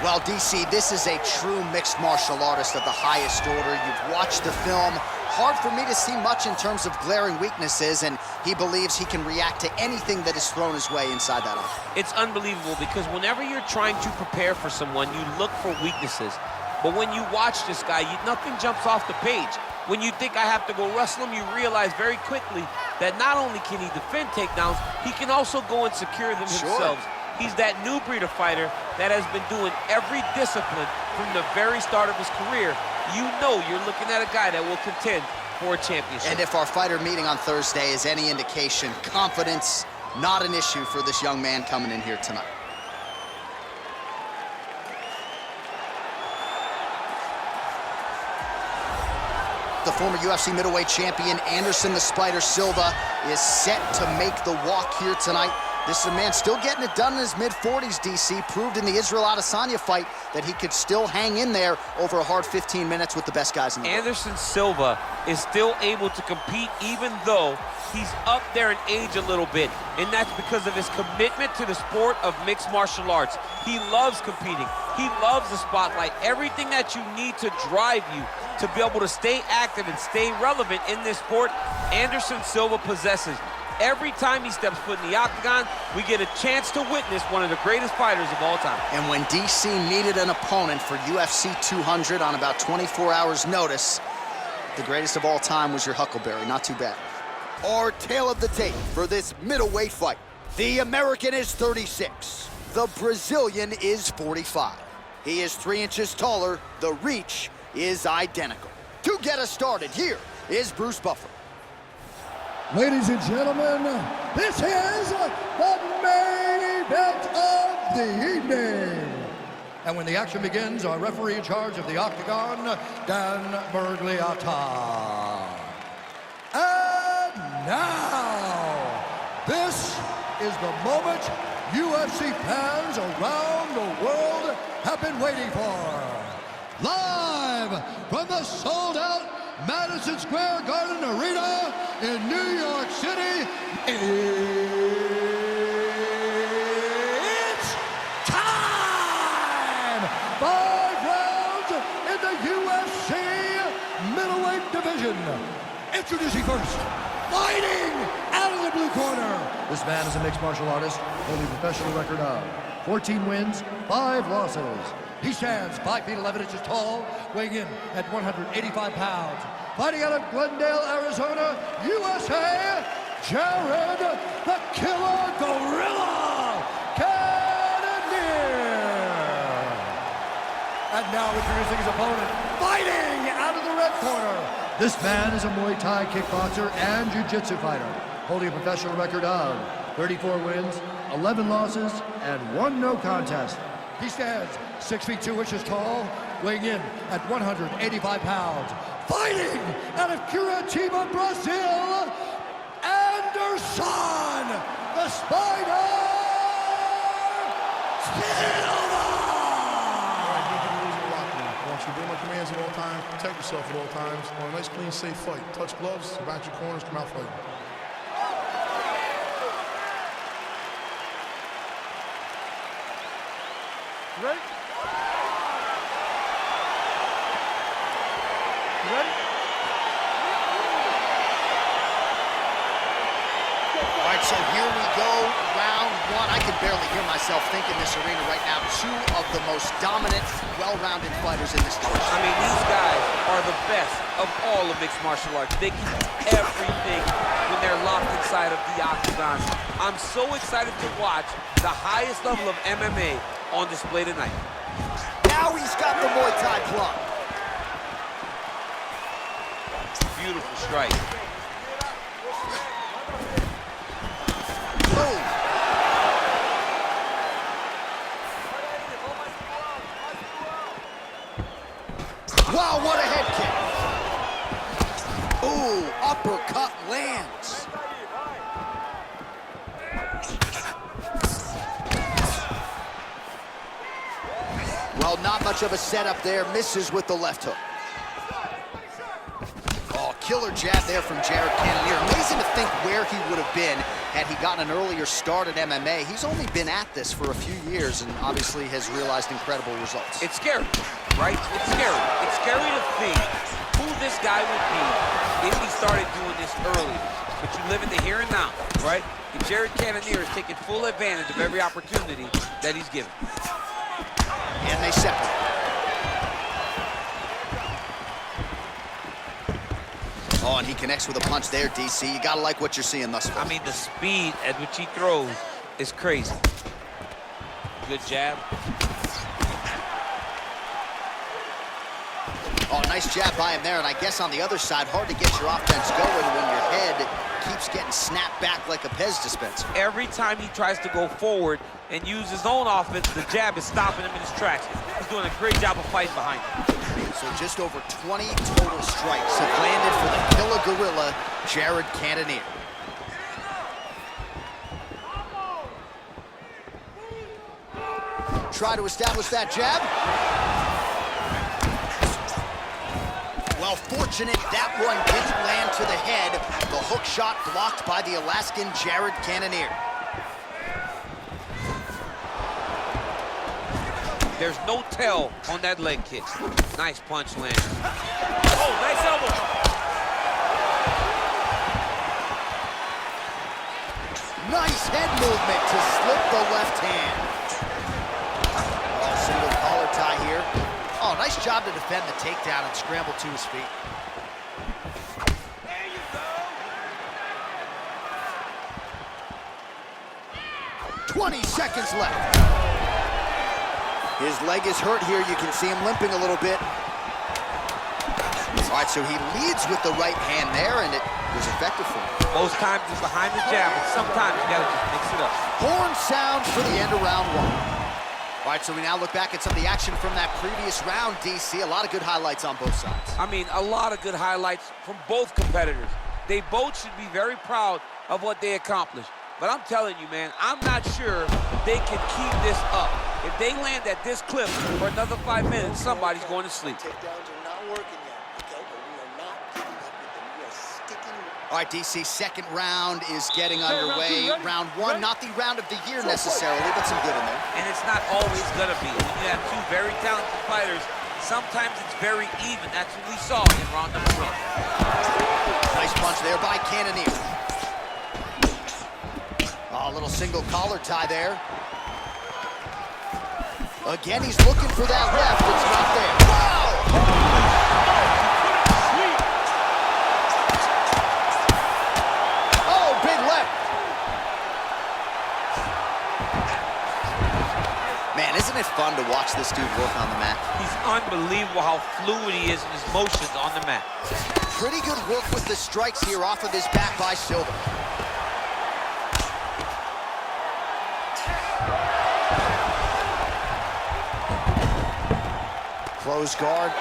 Well, DC, this is a true mixed martial artist of the highest order. You've watched the film. Hard for me to see much in terms of glaring weaknesses, and he believes he can react to anything that is thrown his way inside that octagon. It's unbelievable because whenever you're trying to prepare for someone, you look for weaknesses. But when you watch this guy, nothing jumps off the page. When you think I have to go wrestle him, you realize very quickly that not only can he defend takedowns, he can also go and secure them himself. He's that new breed of fighter that has been doing every discipline from the very start of his career. You know you're looking at a guy that will contend for a championship. And if our fighter meeting on Thursday is any indication, confidence, not an issue for this young man coming in here tonight. The former UFC middleweight champion, Andерсон the Spider Silva, is set to make the walk here tonight. This is a man still getting it done in his mid-40s, DC. Proved in the Israel Adesanya fight that he could still hang in there over a hard 15 minutes with the best guys in the world. Andерson Silva is still able to compete even though he's up there in age a little bit, and that's because of his commitment to the sport of mixed martial arts. He loves competing. He loves the spotlight. Everything that you need to drive you to be able to stay active and stay relevant in this sport, Andерson Silva possesses. Every time he steps foot in the octagon, we get a chance to witness one of the greatest fighters of all time. And when DC needed an opponent for UFC 200 on about 24 hours notice, the greatest of all time was your Huckleberry. Not too bad. Our tale of the tape for this middleweight fight. The American is 36. The Brazilian is 45. He is 3 inches taller. The reach is identical. To get us started, here is Bruce Buffer. Ladies and gentlemen, this is the main event of the evening. And when the action begins, our referee in charge of the octagon, Dan Bergliata. And now, this is the moment UFC fans around the world have been waiting for. Live from the sold-out Madison Square Garden Arena in New York City, it's time! 5 rounds in the UFC middleweight division. Introducing first, fighting out of the blue corner. This man is a mixed martial artist, holding a professional record of 14 wins, 5 losses. He stands 5 feet 11 inches tall, weighing in at 185 pounds. Fighting out of Glendale, Arizona, USA, Jared the Killer Gorilla Cannoneer. And now introducing his opponent, fighting out of the red corner. This man is a Muay Thai kickboxer and jiu-jitsu fighter, holding a professional record of 34 wins, 11 losses, and 1 no contest. He stands 6 feet 2 inches tall, weighing in at 185 pounds. Fighting out of Curitiba, Brazil, Andерсон the Spider Silva! I want you to obey my commands at all times, protect yourself at all times. I want a nice, clean, safe fight. Touch gloves, back your corners, come out fighting. Ready? Ready? All right, so here we go, round 1. I can barely hear myself think in this arena right now. 2 of the most dominant, well-rounded fighters in this division. I mean, these guys are the best of all of mixed martial arts. They can do everything when they're locked inside of the octagon. I'm so excited to watch the highest level of MMA on display tonight. Now he's got the Muay Thai plug. Beautiful strike. Boom. Wow, what a head kick. Ooh, uppercut lands. Well, not much of a setup there. Misses with the left hook. Oh, Killer jab there from Jared Cannoneer. Amazing to think where he would have been had he gotten an earlier start at MMA. He's only been at this for a few years and obviously has realized incredible results. It's scary, right? It's scary. It's scary to think who this guy would be if he started doing this earlier. But you live in the here and now, right? And Jared Cannoneer is taking full advantage of every opportunity that he's given. And they separate. Oh, and he connects with a punch there, DC. You gotta like what you're seeing thus far. I mean, the speed at which he throws is crazy. Good jab. Oh, nice jab by him there, and I guess on the other side, hard to get your offense going when your head keeps getting snapped back like a Pez dispenser. Every time he tries to go forward and use his own offense, the jab is stopping him in his tracks. He's doing a great job of fighting behind him. So just over 20 total strikes have landed for the Killer Gorilla, Jared Cannoneer. Try to establish that jab. Well, fortunate that one didn't land to the head. The hook shot blocked by the Alaskan Jared Cannoneer. There's no tell on that leg kick. Nice punch land. Oh, nice elbow. Nice head movement to slip the left hand. Oh, single collar tie here. Oh, nice job to defend the takedown and scramble to his feet. There you go. 20 seconds left. His leg is hurt here. You can see him limping a little bit. All right, so he leads with the right hand there, and it was effective for him. Most times he's behind the jab, but sometimes you gotta just mix it up. Horn sounds for the end of round one. All right, so we now look back at some of the action from that previous round, DC. A lot of good highlights on both sides. I mean, a lot of good highlights from both competitors. They both should be very proud of what they accomplished. But I'm telling you, man, I'm not sure they can keep this up. If they land at this clip for another 5 minutes, somebody's going to sleep. Takedowns are not working yet, okay? But we are not giving up with them. We are sticking with All right, DC, second round is getting underway. Round one, not the round of the year necessarily, but some good in there. And it's not always going to be. When you have two very talented fighters, sometimes it's very even. That's what we saw in round number one. Nice punch there by Cannoneer. Oh, a little single collar tie there. Again, he's looking for that left. It's not there. Wow! Oh, big left. Man, isn't it fun to watch this dude work on the mat? He's unbelievable how fluid he is in his motions on the mat. Pretty good work with the strikes here off of his back by Silva. Close guard.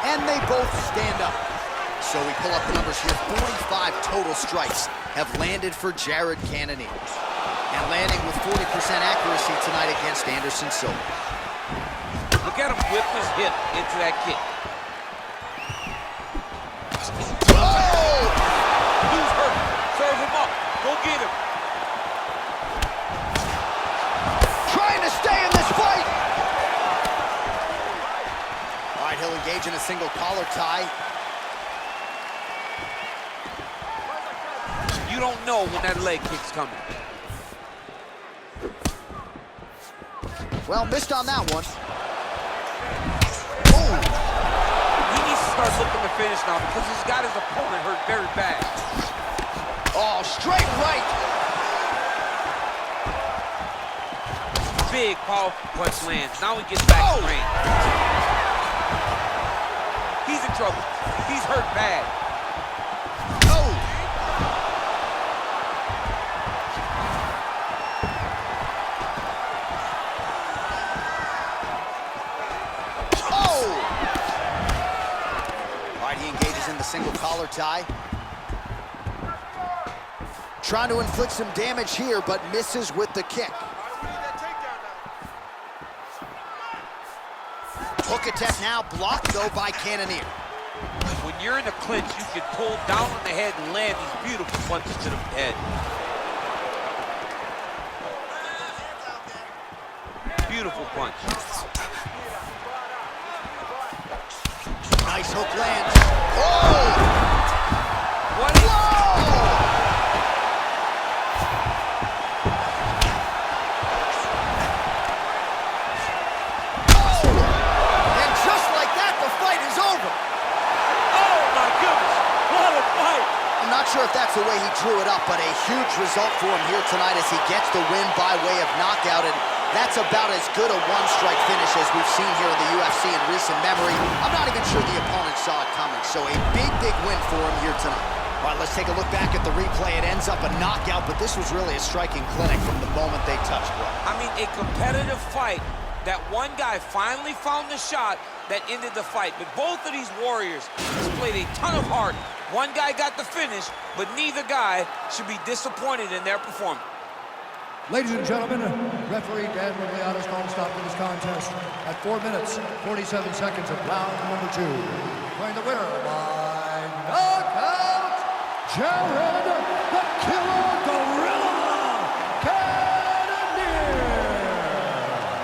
And they both stand up. So we pull up the numbers here. 45 total strikes have landed for Jared Cannoneer. And landing with 40% accuracy tonight against Andерсон Сильва. Look at him whip his hip into that kick. Oh! Dude's hurt. Serve him up. Go get him. Trying to stay in this fight. All right, he'll engage in a single collar tie. You don't know when that leg kick's coming. Well, missed on that one. He needs to start looking to finish now because he's got his opponent hurt very bad. Oh, straight right. Big, powerful punch lands. Now he gets back to range. He's in trouble. He's hurt bad. Oh. Oh. All right, he engages in the single collar tie. Trying to inflict some damage here, but misses with the kick. Hook Hook attempt now blocked, though, by Cannoneer. When you're in a clinch, you can pull down on the head and land these beautiful punches to the head. Beautiful punch. Nice hook lands. Oh! What is... And just like that, the fight is over. Oh, my goodness. What a fight. I'm not sure if that's the way he drew it up, but a huge result for him here tonight as he gets the win by way of knockout. And that's about as good a one-strike finish as we've seen here in the UFC in recent memory. I'm not even sure the opponent saw it coming, so a big, big win for him here tonight. All right, let's take a look back at the replay. It ends up a knockout, but this was really a striking clinic from the moment they touched blood. I mean, a competitive fight that one guy finally found the shot that ended the fight. But both of these warriors displayed a ton of heart. One guy got the finish, but neither guy should be disappointed in their performance. Ladies and gentlemen, referee Dan Migliotta's calling stop to this contest at 4 minutes, 47 seconds of round number 2. Going the winner by knockout, Jared the Killer Gorilla Cannoneer.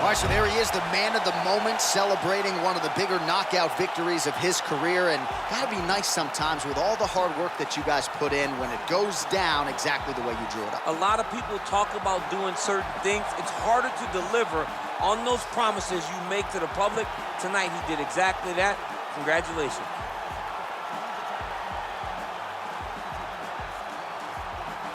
All right, so there he is, the man of the moment, celebrating one of the bigger knockout victories of his career. And gotta be nice sometimes with all the hard work that you guys put in when it goes down exactly the way you drew it up. A lot of people talk about doing certain things. It's harder to deliver on those promises you make to the public. Tonight, he did exactly that. Congratulations.